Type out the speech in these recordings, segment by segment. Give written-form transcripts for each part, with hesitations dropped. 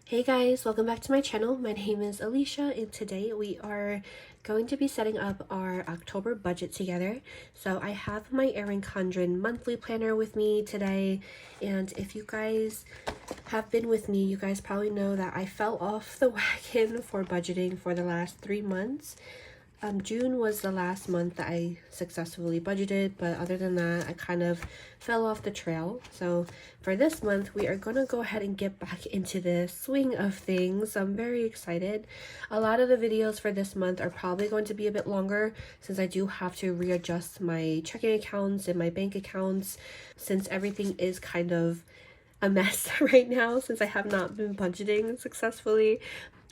Hey guys, welcome back to my channel. My name is Alicia and today we are going to be setting up our October budget together. So I have my Erin Condren monthly planner with me today, and if you guys have been with me, you guys probably know that I fell off the wagon for budgeting for the last 3 months. June was the last month that I successfully budgeted, but other than that, I kind of fell off the trail. So for this month, we are going to go ahead and get back into the swing of things. I'm very excited. A lot of the videos for this month are probably going to be a bit longer since I do have to readjust my checking accounts and my bank accounts since everything is kind of a mess right now since I have not been budgeting successfully.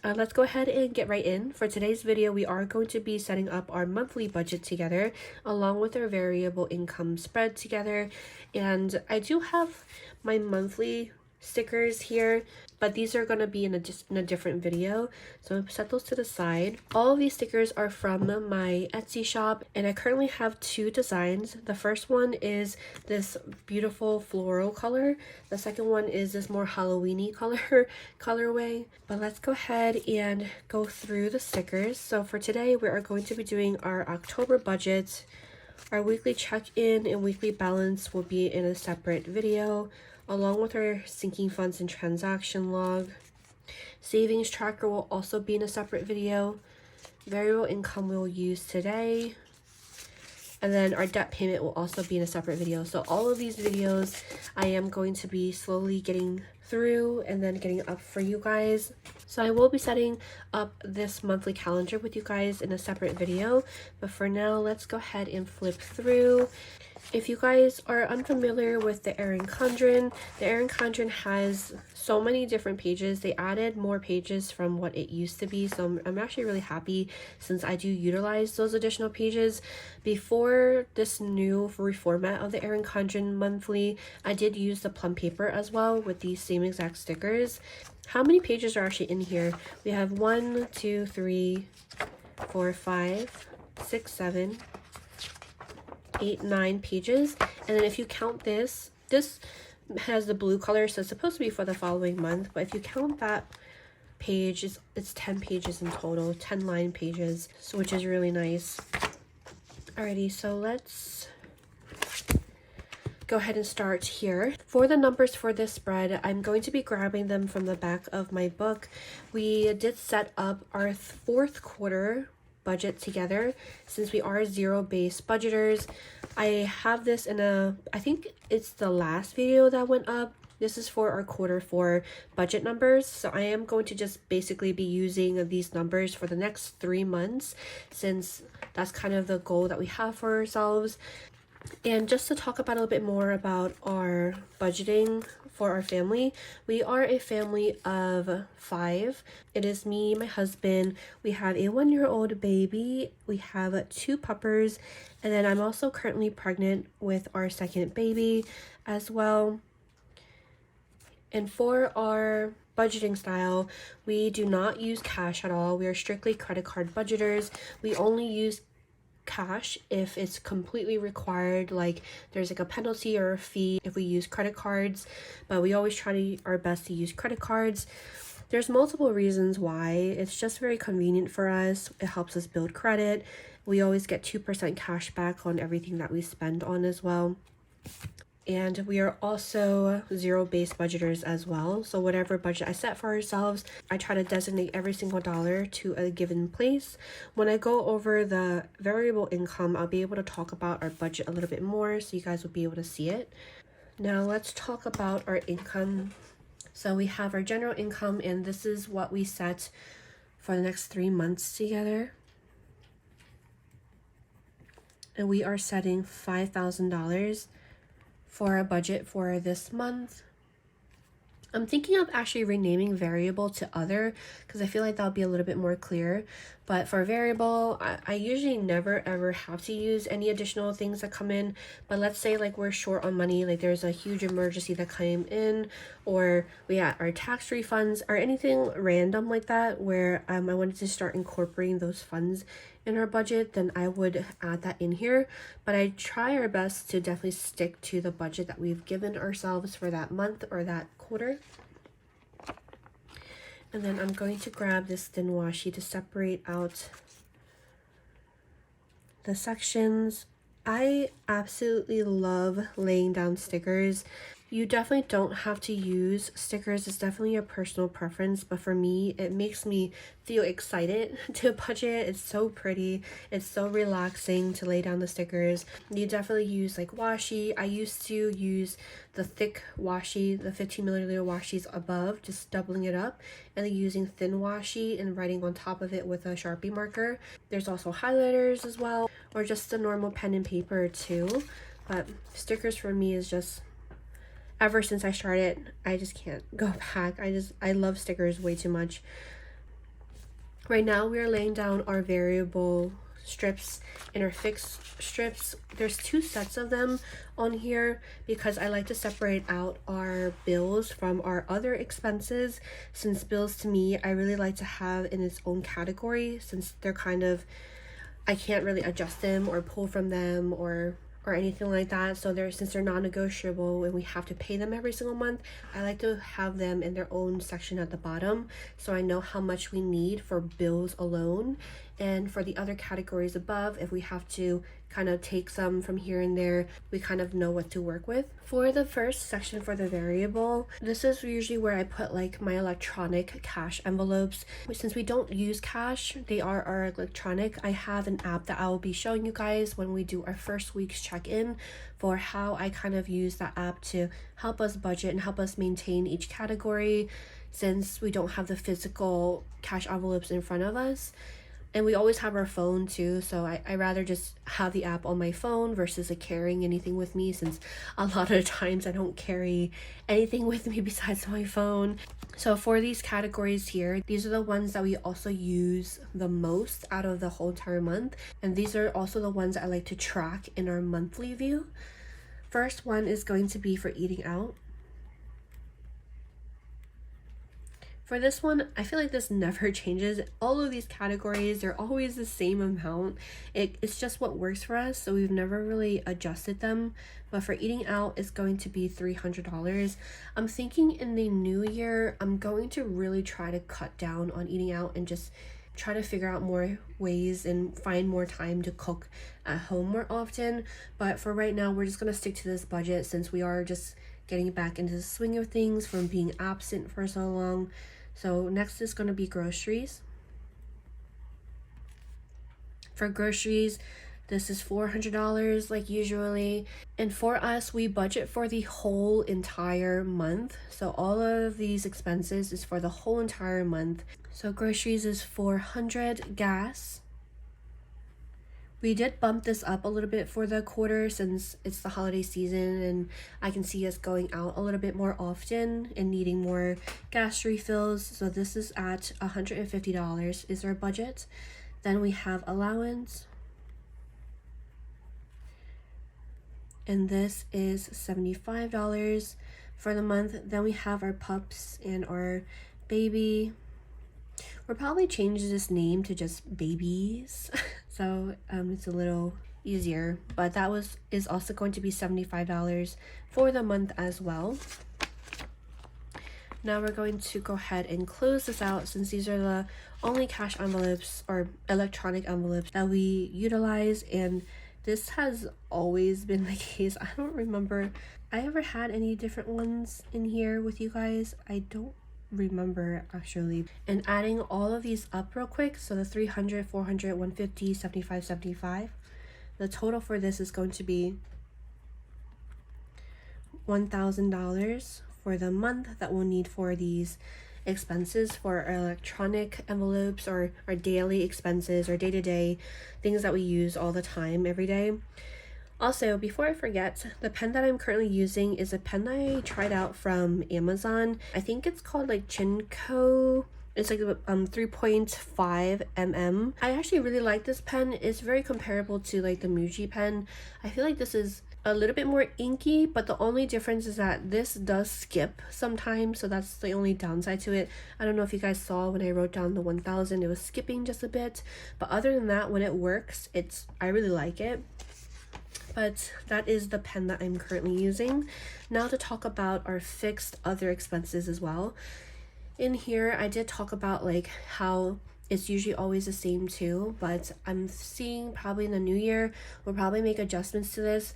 Let's go ahead and get right in. For today's video, we are going to be setting up our monthly budget together along with our variable income spread together. And I do have my monthly stickers here, but these are going to be in a different video, so set those to the side. All of these stickers are from my Etsy shop, and I currently have 2 designs. The first one is this beautiful floral color. The second one is this more Halloween-y colorway. But let's go ahead and go through the stickers. So for today, we are going to be doing our October budget. Our weekly check-in and weekly balance will be in a separate video, along with our sinking funds and transaction log. Savings tracker will also be in a separate video. Variable income we'll use today. And then our debt payment will also be in a separate video. So all of these videos I am going to be slowly getting through and then getting up for you guys. So I will be setting up this monthly calendar with you guys in a separate video. But for now, let's go ahead and flip through. If you guys are unfamiliar with the Erin Condren has so many different pages. They added more pages from what it used to be, so I'm actually really happy since I do utilize those additional pages. Before this new reformat of the Erin Condren monthly, I did use the plum paper as well with these same exact stickers. How many pages are actually in here? We have 1, 2, 3, 4, 5, 6, 7, 8, 9 pages. And then if you count this has the blue color, so it's supposed to be for the following month, but if you count that page, it's 10 pages in total, 10 line pages, so which is really nice. Alrighty, so let's go ahead and start here. For the numbers for this spread, I'm going to be grabbing them from the back of my book. We did set up our 4th quarter budget together since we are zero-based budgeters. I have this in I think it's the last video that went up. This is for our quarter 4 budget numbers. So I am going to just basically be using these numbers for the next 3 months since that's kind of the goal that we have for ourselves. And just to talk about a little bit more about our budgeting for our family, we are a family of 5. It is me, my husband, we have a 1-year-old baby, we have 2 puppers, and then I'm also currently pregnant with our 2nd baby as well. And for our budgeting style, we do not use cash at all. We are strictly credit card budgeters. We only use cash if it's completely required, like there's like a penalty or a fee if we use credit cards, but we always try our best to use credit cards. There's multiple reasons why. It's just very convenient for us. It helps us build credit. We always get 2% cash back on everything that we spend on as well. And we are also zero-based budgeters as well. So whatever budget I set for ourselves, I try to designate every single dollar to a given place. When I go over the variable income, I'll be able to talk about our budget a little bit more so you guys will be able to see it. Now let's talk about our income. So we have our general income, and this is what we set for the next 3 months together. And we are setting $5,000 for a budget for this month. I'm thinking of actually renaming variable to other because I feel like that'll be a little bit more clear. But for variable, I usually never ever have to use any additional things that come in. But let's say like we're short on money, like there's a huge emergency that came in, or we got our tax refunds or anything random like that where I wanted to start incorporating those funds in our budget, then I would add that in here. But I try our best to definitely stick to the budget that we've given ourselves for that month or that quarter. And then I'm going to grab this thin washi to separate out the sections. I absolutely love laying down stickers. You definitely don't have to use stickers. It's definitely a personal preference, but for me, it makes me feel excited to budget. It's so pretty. It's so relaxing to lay down the stickers. You definitely use like washi. I used to use the thick washi, the 15 milliliter washis above, just doubling it up, and then using thin washi and writing on top of it with a Sharpie marker. There's also highlighters as well, or just the normal pen and paper too. But stickers for me is just, ever since I started, I just can't go back. I love stickers way too much. Right now we are laying down our variable strips and our fixed strips. There's 2 sets of them on here because I like to separate out our bills from our other expenses, since bills to me I really like to have in its own category, since they're kind of, I can't really adjust them or pull from them or anything like that. So since they're non-negotiable and we have to pay them every single month, I like to have them in their own section at the bottom, so I know how much we need for bills alone. And for the other categories above, if we have to kind of take some from here and there, we kind of know what to work with. For the first section, for the variable, this is usually where I put like my electronic cash envelopes. Since we don't use cash, they are our electronic. I have an app that I will be showing you guys when we do our first week's check-in for how I kind of use that app to help us budget and help us maintain each category, since we don't have the physical cash envelopes in front of us. And we always have our phone too, so I rather just have the app on my phone versus carrying anything with me, since a lot of times I don't carry anything with me besides my phone. So for these categories here, these are the ones that we also use the most out of the whole entire month. And these are also the ones I like to track in our monthly view. First one is going to be for eating out. For this one, I feel like this never changes. All of these categories, they're always the same amount. It's just what works for us, so we've never really adjusted them. But for eating out, it's going to be $300. I'm thinking in the new year, I'm going to really try to cut down on eating out and just try to figure out more ways and find more time to cook at home more often. But for right now, we're just going to stick to this budget, since we are just getting back into the swing of things from being absent for so long. So next is going to be groceries. For groceries, this is $400 like usually. And for us, we budget for the whole entire month. So all of these expenses is for the whole entire month. So groceries is $400. Gas, we did bump this up a little bit for the quarter since it's the holiday season and I can see us going out a little bit more often and needing more gas refills. So this is at $150 is our budget. Then we have allowance, and this is $75 for the month. Then we have our pups and our baby. We'll probably change this name to just babies so it's a little easier, but that is also going to be $75 for the month as well. Now we're going to go ahead and close this out, since these are the only cash envelopes or electronic envelopes that we utilize, and this has always been the case. I don't remember I ever had any different ones in here with you guys. I don't remember actually. And adding all of these up real quick, so the 300, 400, 150, 75, 75, the total for this is going to be $1,000 for the month that we'll need for these expenses, for our electronic envelopes or our daily expenses or day-to-day things that we use all the time every day. Also, before I forget, the pen that I'm currently using is a pen that I tried out from Amazon. I think it's called like Chinko. It's like 3.5 mm. I actually really like this pen. It's very comparable to like the Muji pen. I feel like this is a little bit more inky, but the only difference is that this does skip sometimes, so that's the only downside to it. I don't know if you guys saw when I wrote down the 1000, it was skipping just a bit, but other than that, when it works, I really like it. But that is the pen that I'm currently using. Now to talk about our fixed other expenses as well. In here, I did talk about like how it's usually always the same too, but I'm seeing probably in the new year, we'll probably make adjustments to this.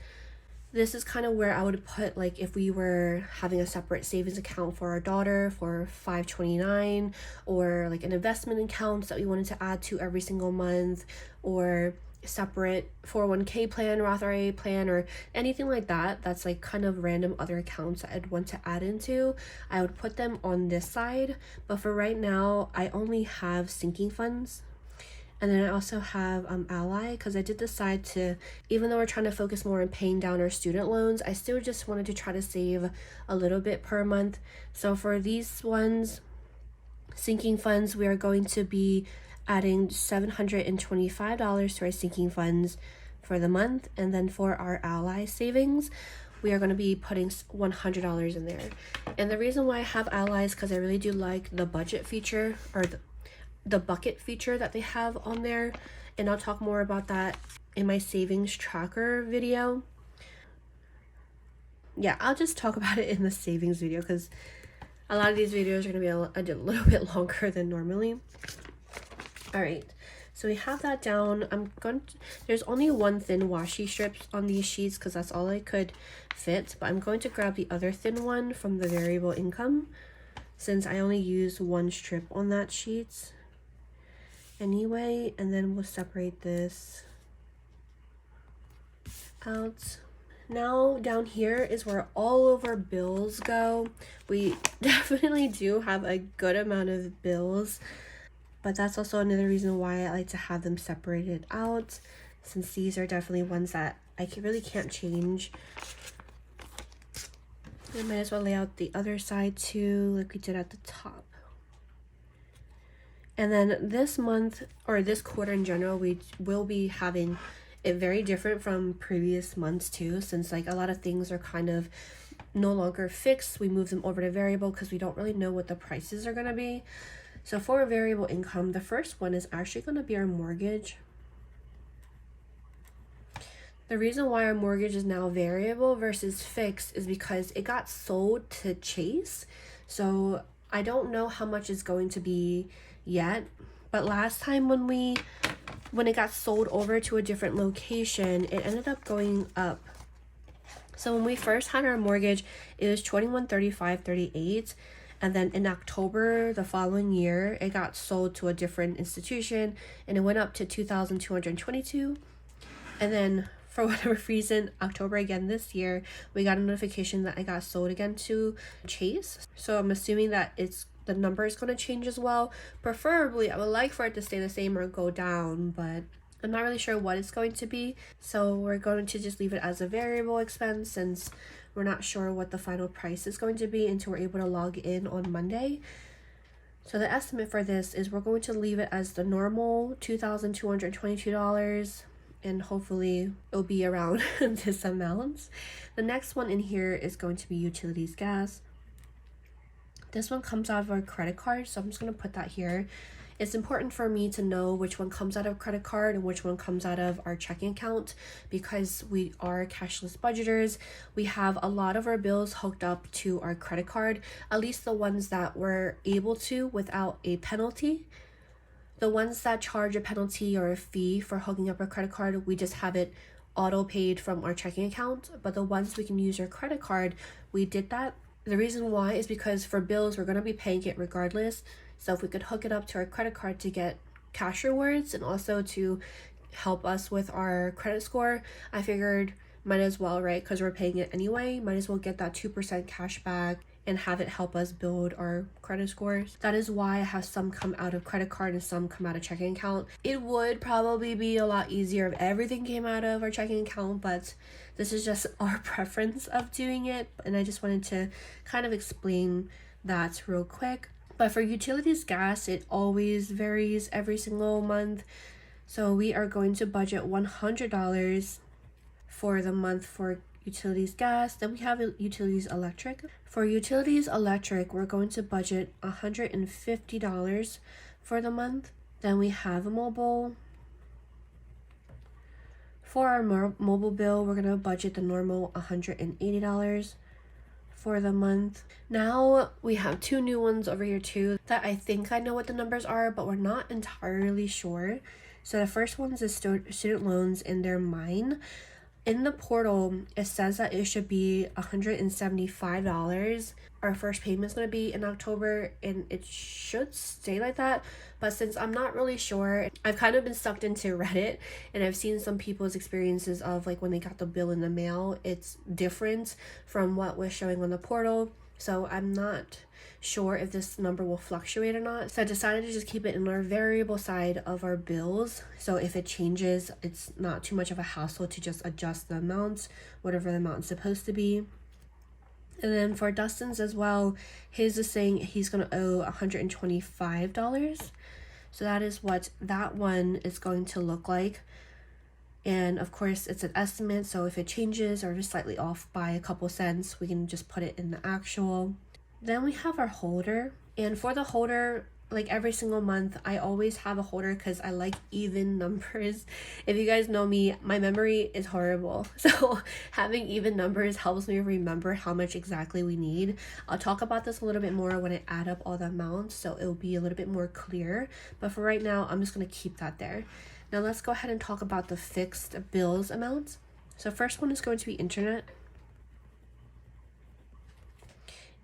This is kind of where I would put like if we were having a separate savings account for our daughter for 529, or like an investment account that we wanted to add to every single month, or separate 401k plan, Roth IRA plan, or anything like that that's like kind of random other accounts that I'd want to add into. I would put them on this side, but for right now I only have sinking funds. And then I also have Ally, because I did decide to, even though we're trying to focus more on paying down our student loans, I still just wanted to try to save a little bit per month. So for these ones, sinking funds, we are going to be adding $725 to our sinking funds for the month. And then for our Ally savings, we are going to be putting $100 in there. And the reason why I have Ally is because I really do like the budget feature, or the bucket feature that they have on there, and I'll talk more about that in my savings tracker video. Yeah, I'll just talk about it in the savings video because a lot of these videos are going to be a little bit longer than normally. All right, so we have that down. There's only one thin washi strip on these sheets because that's all I could fit, but I'm going to grab the other thin one from the variable income since I only used one strip on that sheet anyway, and then we'll separate this out. Now down here is where all of our bills go. We definitely do have a good amount of bills, but that's also another reason why I like to have them separated out, since these are definitely ones that I really can't change. I might as well lay out the other side too, like we did at the top. And then this month, or this quarter in general, we will be having it very different from previous months too, since like a lot of things are kind of no longer fixed. We move them over to variable because we don't really know what the prices are going to be. So for variable income, the first one is actually going to be our mortgage. The reason why our mortgage is now variable versus fixed is because it got sold to Chase. So I don't know how much it's going to be yet, but last time when it got sold over to a different location, it ended up going up. So when we first had our mortgage, it was $2135.38, and then in October the following year it got sold to a different institution and it went up to $2,222. And then for whatever reason, October again this year, we got a notification that it got sold again to Chase. So I'm assuming that the number is going to change as well. Preferably, I would like for it to stay the same or go down, but I'm not really sure what it's going to be. So we're going to just leave it as a variable expense since we're not sure what the final price is going to be until we're able to log in on Monday. So the estimate for this is we're going to leave it as the normal $2,222, and hopefully it'll be around this amount. The next one in here is going to be utilities gas. This one comes out of our credit card, so I'm just going to put that here. It's important for me to know which one comes out of credit card and which one comes out of our checking account because we are cashless budgeters. We have a lot of our bills hooked up to our credit card, at least the ones that we're able to without a penalty. The ones that charge a penalty or a fee for hooking up our credit card, we just have it auto paid from our checking account. But the ones we can use our credit card, we did that. The reason why is because for bills, we're going to be paying it regardless. So if we could hook it up to our credit card to get cash rewards and also to help us with our credit score, I figured might as well, right? Because we're paying it anyway, might as well get that 2% cash back and have it help us build our credit scores. That is why I have some come out of credit card and some come out of checking account. It would probably be a lot easier if everything came out of our checking account, but this is just our preference of doing it. And I just wanted to kind of explain that real quick. But for utilities gas, it always varies every single month. So we are going to budget $100 for the month for utilities gas. Then we have utilities electric. For utilities electric, we're going to budget $150 for the month. Then we have a mobile. For our mobile bill, we're going to budget the normal $180 for the month. Now we have two new ones over here too that I think I know what the numbers are, but we're not entirely sure. So the first one is the student loans, and they're mine. In the portal, it says that it should be $175. Our first payment is going to be in October, and it should stay like that. But since I'm not really sure, I've kind of been sucked into Reddit, and I've seen some people's experiences of like when they got the bill in the mail, it's different from what was showing on the portal. So I'm not sure if this number will fluctuate or not. So I decided to just keep it in our variable side of our bills. So if it changes, it's not too much of a hassle to just adjust the amounts, whatever the amount is supposed to be. And then for Dustin's as well, his is saying he's going to owe $125. So that is what that one is going to look like. And of course, it's an estimate. So if it changes or just slightly off by a couple cents, we can just put it in the actual. Then we have our holder, and for the holder, like every single month, I always have a holder because I like even numbers. If you guys know me, my memory is horrible. So having even numbers helps me remember how much exactly we need. I'll talk about this a little bit more when I add up all the amounts, so it'll be a little bit more clear. But for right now, I'm just going to keep that there. Now let's go ahead and talk about the fixed bills amounts. So first one is going to be internet.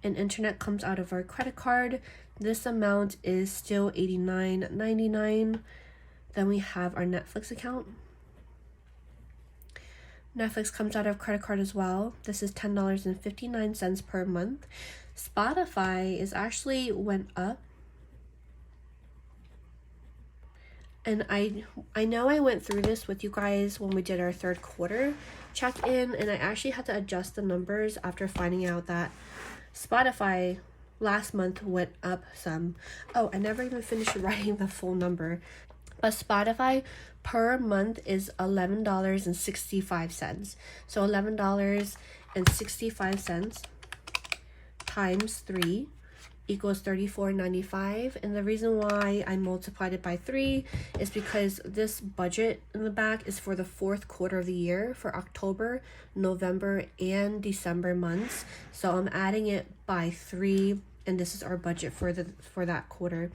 And internet comes out of our credit card. This amount is still $89.99. Then we have our Netflix account. Netflix comes out of credit card as well. This is $10.59 per month. Spotify is actually went up. And I know I went through this with you guys when we did our third quarter check-in, and I actually had to adjust the numbers after finding out that Spotify last month went up some. Oh, I never even finished writing the full number. But Spotify per month is $11.65. So $11.65 times 3 equals $34.95. And the reason why I multiplied it by 3 is because this budget in the back is for the fourth quarter of the year, for October, November, and December months. So I'm adding it by 3, and this is our budget for that quarter.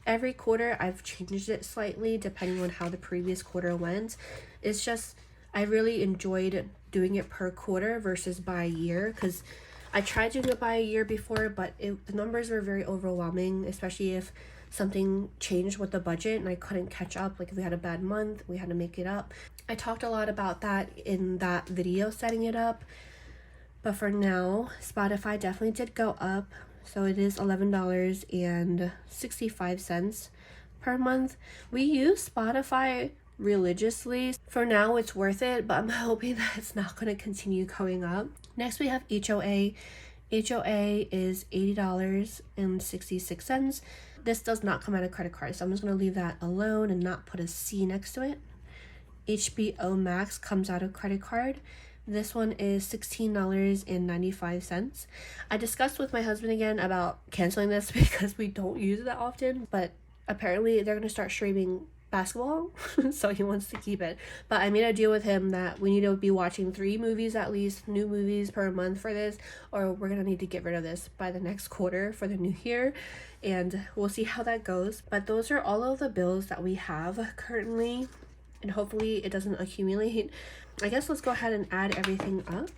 Every quarter I've changed it slightly depending on how the previous quarter went. It's just I really enjoyed doing it per quarter versus by year, because I tried to do it by a year before, but the numbers were very overwhelming, especially if something changed with the budget and I couldn't catch up. Like if we had a bad month, we had to make it up. I talked a lot about that in that video setting it up. But for now, Spotify definitely did go up. So it is $11.65 per month. We use Spotify religiously. For now, it's worth it, but I'm hoping that it's not going to continue going up. Next, we have HOA. HOA is $80.66. This does not come out of credit card, so I'm just going to leave that alone and not put a C next to it. HBO Max comes out of credit card. This one is $16.95. I discussed with my husband again about canceling this because we don't use it that often, but apparently they're going to start streaming basketball, so he wants to keep it. But I made a deal with him that we need to be watching 3 movies at least, new movies per month for this, or we're gonna need to get rid of this by the next quarter for the new year, and we'll see how that goes. But those are all of the bills that we have currently, and hopefully it doesn't accumulate. I guess let's go ahead and add everything up.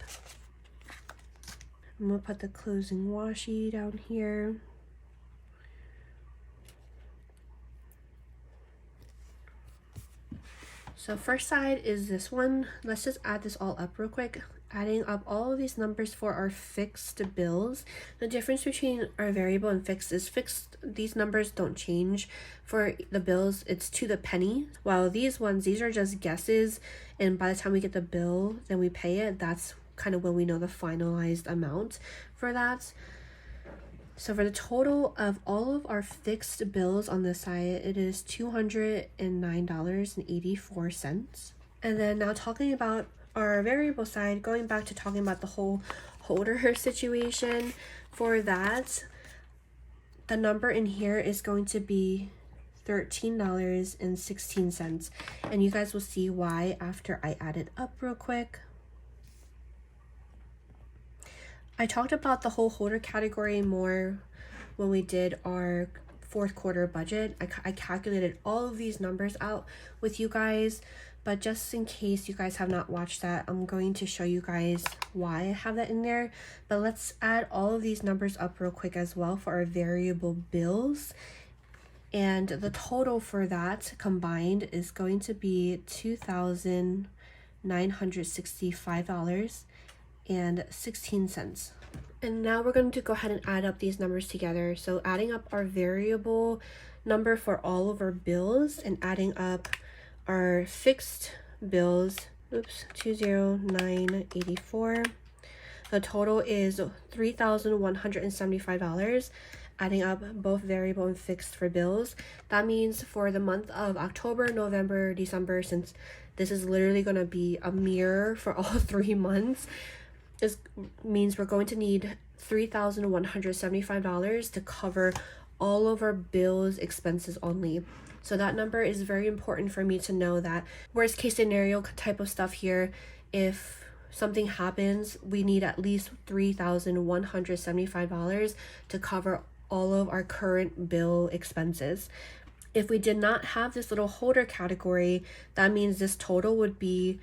I'm gonna put the closing washi down here. So first side is this one. Let's just add this all up real quick. Adding up all of these numbers for our fixed bills. The difference between our variable and fixed is fixed, these numbers don't change. For the bills, it's to the penny. While these ones, these are just guesses. And by the time we get the bill, then we pay it. That's kind of when we know the finalized amount for that. So for the total of all of our fixed bills on this side, it is $209.84. And then now talking about our variable side, going back to talking about the whole holder situation, for that, the number in here is going to be $13.16. And you guys will see why after I add it up real quick. I talked about the whole holder category more when we did our fourth quarter budget. I calculated all of these numbers out with you guys, but just in case you guys have not watched that, I'm going to show you guys why I have that in there. But let's add all of these numbers up real quick as well for our variable bills. And the total for that combined is going to be $2,965.16. And now we're going to go ahead and add up these numbers together. So adding up our variable number for all of our bills and adding up our fixed bills, 20984. The total is $3,175. Adding up both variable and fixed for bills. That means for the month of October, November, December, since this is literally going to be a mirror for all 3 months, this means we're going to need $3,175 to cover all of our bills expenses only. So that number is very important for me to know, that worst case scenario type of stuff here. If something happens, we need at least $3,175 to cover all of our current bill expenses. If we did not have this little holder category, that means this total would be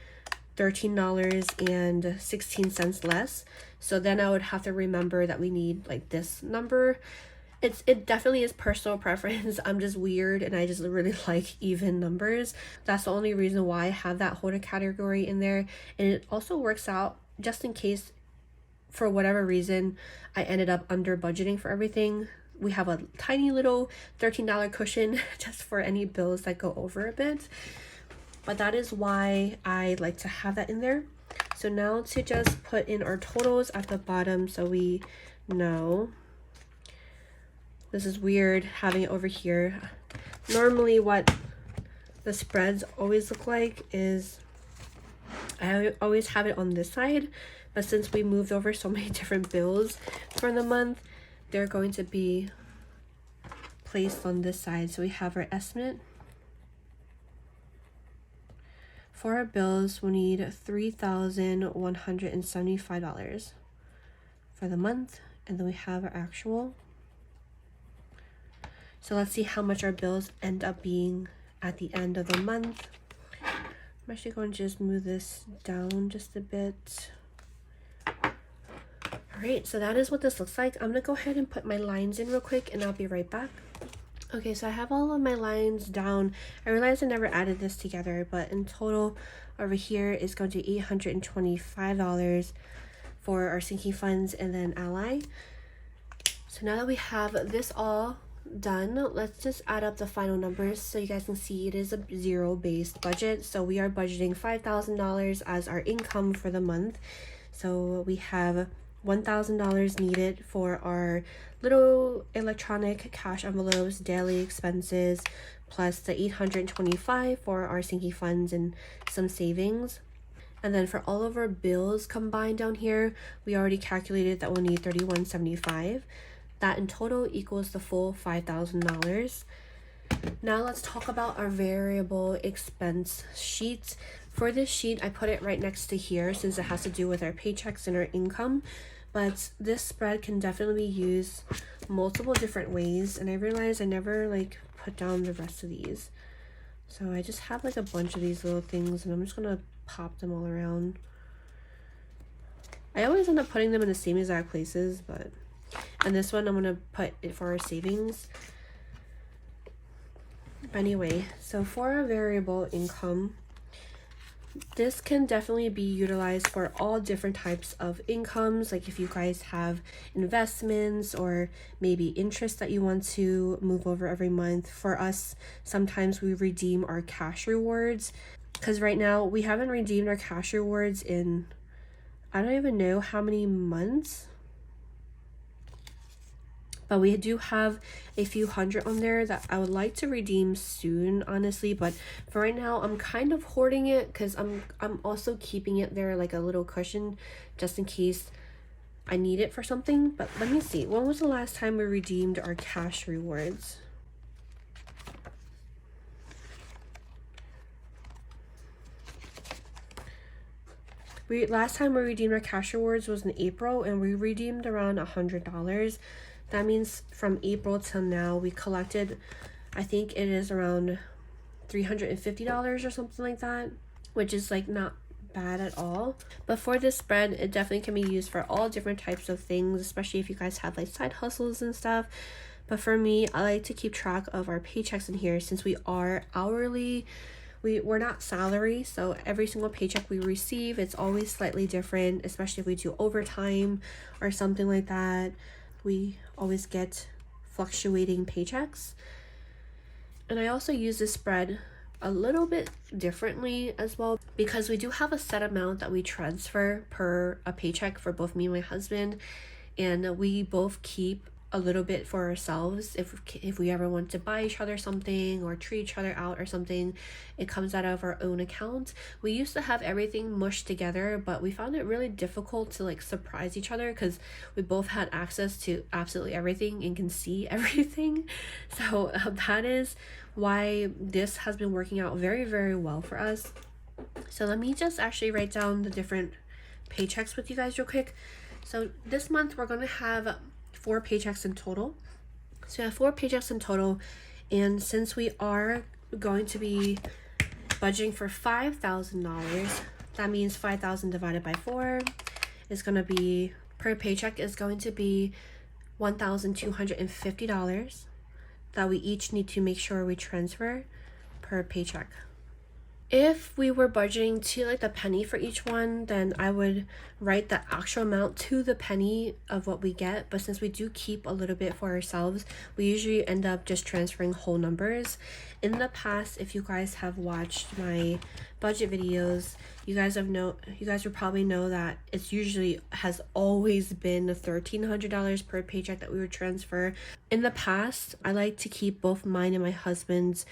$13.16 less. So then I would have to remember that we need like this number. It definitely is personal preference. I'm just weird and I just really like even numbers. That's the only reason why I have that holder category in there. And it also works out just in case for whatever reason I ended up under budgeting for everything. We have a tiny little $13 cushion just for any bills that go over a bit. But that is why I like to have that in there. So now to just put in our totals at the bottom so we know. This is weird having it over here. Normally what the spreads always look like is I always have it on this side, but since we moved over so many different bills for the month, they're going to be placed on this side. So we have our estimate. For our bills, we need $3,175 for the month, and then we have our actual. So let's see how much our bills end up being at the end of the month. I'm actually going to just move this down just a bit. Alright, so that is what this looks like. I'm going to go ahead and put my lines in real quick and I'll be right back. Okay, so I have all of my lines down. I realized I never added this together, but in total over here is going to be $825 for our sinking funds and then Ally. So now that we have this all done, let's just add up the final numbers so you guys can see it is a zero-based budget. So we are budgeting $5,000 as our income for the month. So we have $1,000 needed for our little electronic cash envelopes, daily expenses, plus the $825 for our sinking funds and some savings. And then for all of our bills combined down here, we already calculated that we'll need $31.75. That in total equals the full $5,000. Now let's talk about our variable expense sheets. For this sheet, I put it right next to here since it has to do with our paychecks and our income. But this spread can definitely be used multiple different ways. And I realized I never put down the rest of these. So I just have a bunch of these little things and I'm just gonna pop them all around. I always end up putting them in the same exact places, but and this one I'm gonna put it for our savings. Anyway, so for our variable income, this can definitely be utilized for all different types of incomes. Like if you guys have investments or maybe interest that you want to move over every month. For us, sometimes we redeem our cash rewards, because right now we haven't redeemed our cash rewards in I don't even know how many months. But we do have a few hundred on there that I would like to redeem soon, honestly. But for right now, I'm kind of hoarding it because I'm also keeping it there like a little cushion just in case I need it for something. But let me see. When was the last time we redeemed our cash rewards? Last time we redeemed our cash rewards was in April, and we redeemed around $100. That means from April till now we collected, I think it is around $350 or something like that, which is like not bad at all. But for this spread, it definitely can be used for all different types of things, especially if you guys have like side hustles and stuff. But for me, I like to keep track of our paychecks in here since we are hourly. We're not salary, so every single paycheck we receive, it's always slightly different, especially if we do overtime or something like that. We always get fluctuating paychecks. And I also use this spread a little bit differently as well, because we do have a set amount that we transfer per a paycheck for both me and my husband, and we both keep a little bit for ourselves. If we ever want to buy each other something or treat each other out or something, it comes out of our own account. We used to have everything mushed together, but we found it really difficult to like surprise each other because we both had access to absolutely everything and can see everything. So that is why this has been working out very, very well for us. So let me just actually write down the different paychecks with you guys real quick. So this month we're going to have 4 paychecks in total. So we have 4 paychecks in total, and since we are going to be budgeting for $5,000, that means 5,000 divided by 4 is going to be, per paycheck is going to be $1,250 that we each need to make sure we transfer per paycheck. If we were budgeting to like the penny for each one, then I would write the actual amount to the penny of what we get. But since we do keep a little bit for ourselves, we usually end up just transferring whole numbers. In the past, if you guys have watched my budget videos, you guys would probably know that it's usually has always been $1,300 per paycheck that we would transfer. In the past, I like to keep both mine and my husband's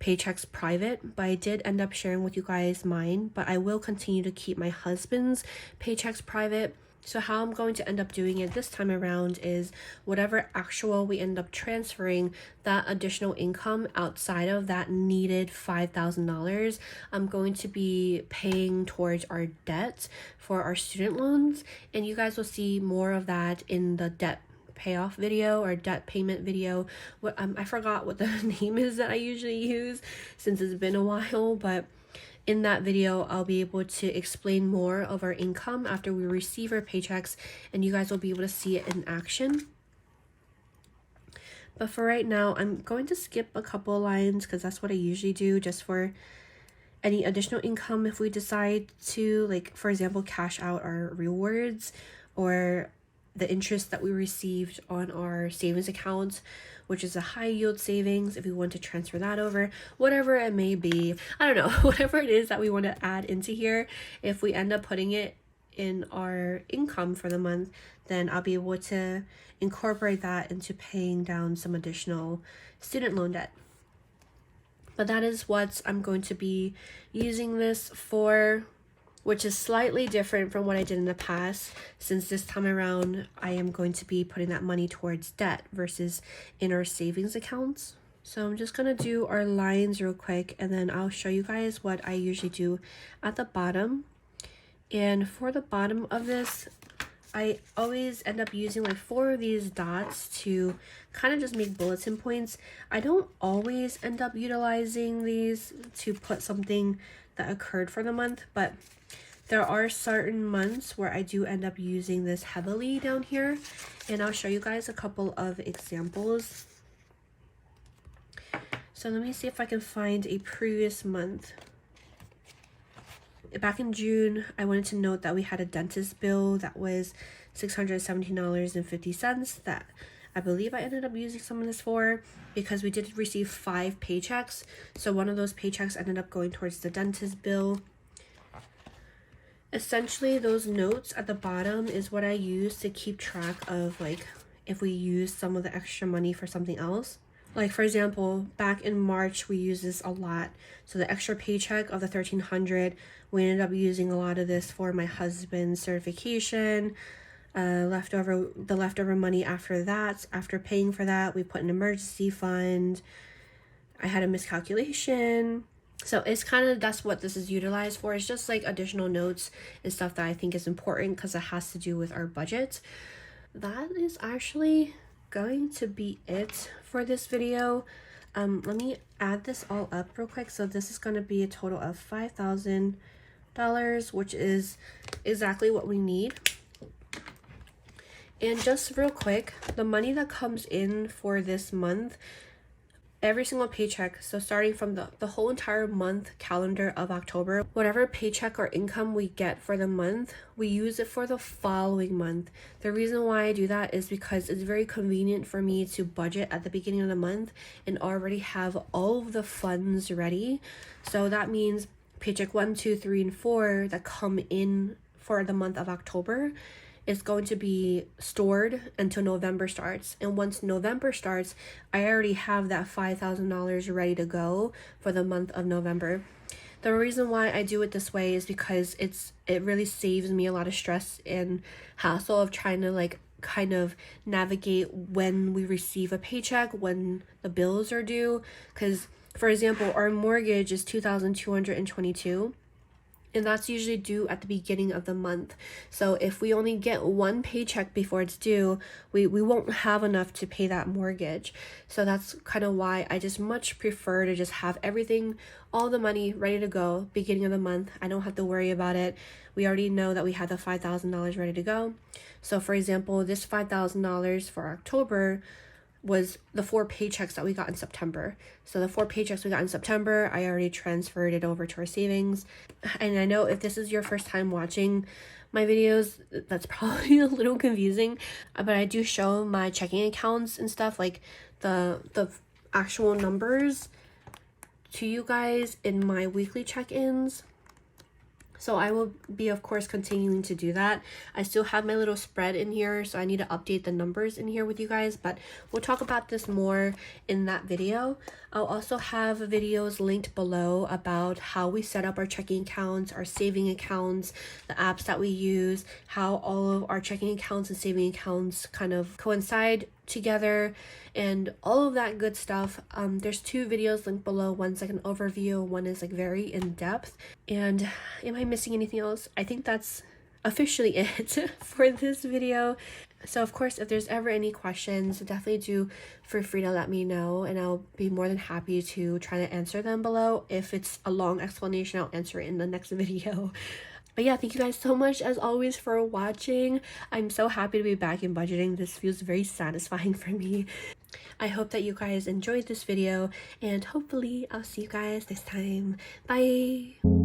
paychecks private, but I did end up sharing with you guys mine, but I will continue to keep my husband's paychecks private. So how I'm going to end up doing it this time around is whatever actual we end up transferring, that additional income outside of that needed $5,000, I'm going to be paying towards our debt for our student loans, and you guys will see more of that in the debt payoff video or debt payment video. I forgot what the name is that I usually use since it's been a while, but in that video I'll be able to explain more of our income after we receive our paychecks, and you guys will be able to see it in action. But for right now, I'm going to skip a couple of lines because that's what I usually do, just for any additional income if we decide to, like for example, cash out our rewards or the interest that we received on our savings account, which is a high yield savings, if we want to transfer that over, whatever it may be. I don't know, whatever it is that we want to add into here, if we end up putting it in our income for the month, then I'll be able to incorporate that into paying down some additional student loan debt. But that is what I'm going to be using this for, which is slightly different from what I did in the past, since this time around I am going to be putting that money towards debt versus in our savings accounts. So I'm just going to do our lines real quick, and then I'll show you guys what I usually do at the bottom. And for the bottom of this, I always end up using like 4 of these dots to kind of just make bulletin points. I don't always end up utilizing these to put something that occurred for the month, but there are certain months where I do end up using this heavily down here, and I'll show you guys a couple of examples. So let me see if I can find a previous month. Back in June, I wanted to note that we had a dentist bill that was $617.50 that I believe I ended up using some of this for, because we did receive 5 paychecks. So one of those paychecks ended up going towards the dentist bill. Essentially, those notes at the bottom is what I use to keep track of like if we use some of the extra money for something else. Like for example, back in March we used this a lot. So the extra paycheck of the $1,300, we ended up using a lot of this for my husband's certification. The leftover money after that, after paying for that, we put an emergency fund. I had a miscalculation. So it's kind of, that's what this is utilized for. It's just like additional notes and stuff that I think is important because it has to do with our budget. That is actually going to be it for this video. Let me add this all up real quick. So this is going to be a total of $5,000, which is exactly what we need. And just real quick, the money that comes in for this month, every single paycheck, so starting from the whole entire month calendar of October, whatever paycheck or income we get for the month, we use it for the following month. The reason why I do that is because it's very convenient for me to budget at the beginning of the month and already have all of the funds ready. So that means paycheck 1, 2, 3, and 4 that come in for the month of October is going to be stored until November starts. And once November starts, I already have that $5,000 ready to go for the month of November. The reason why I do it this way is because it really saves me a lot of stress and hassle of trying to like kind of navigate when we receive a paycheck, when the bills are due. Because for example, our mortgage is $2,222. And that's usually due at the beginning of the month. So if we only get one paycheck before it's due, we won't have enough to pay that mortgage. So that's kind of why I just much prefer to just have everything, all the money ready to go beginning of the month. I don't have to worry about it. We already know that we have the $5,000 ready to go. So for example, this $5,000 for October was the 4 paychecks that we got in September. So the 4 paychecks we got in September, I already transferred it over to our savings. And I know if this is your first time watching my videos, that's probably a little confusing, but I do show my checking accounts and stuff, like the actual numbers to you guys in my weekly check-ins. So I will be, of course, continuing to do that. I still have my little spread in here, so I need to update the numbers in here with you guys, but we'll talk about this more in that video. I'll also have videos linked below about how we set up our checking accounts, our saving accounts, the apps that we use, how all of our checking accounts and saving accounts kind of coincide together, and all of that good stuff. There's 2 videos linked below. One's like an overview, one is like very in-depth. And am I missing anything else? I think that's officially it for this video. So of course, if there's ever any questions, definitely do feel free to let me know, and I'll be more than happy to try to answer them below. If it's a long explanation, I'll answer it in the next video. But yeah, thank you guys so much as always for watching. I'm so happy to be back in budgeting. This feels very satisfying for me. I hope that you guys enjoyed this video, and hopefully I'll see you guys next time. Bye!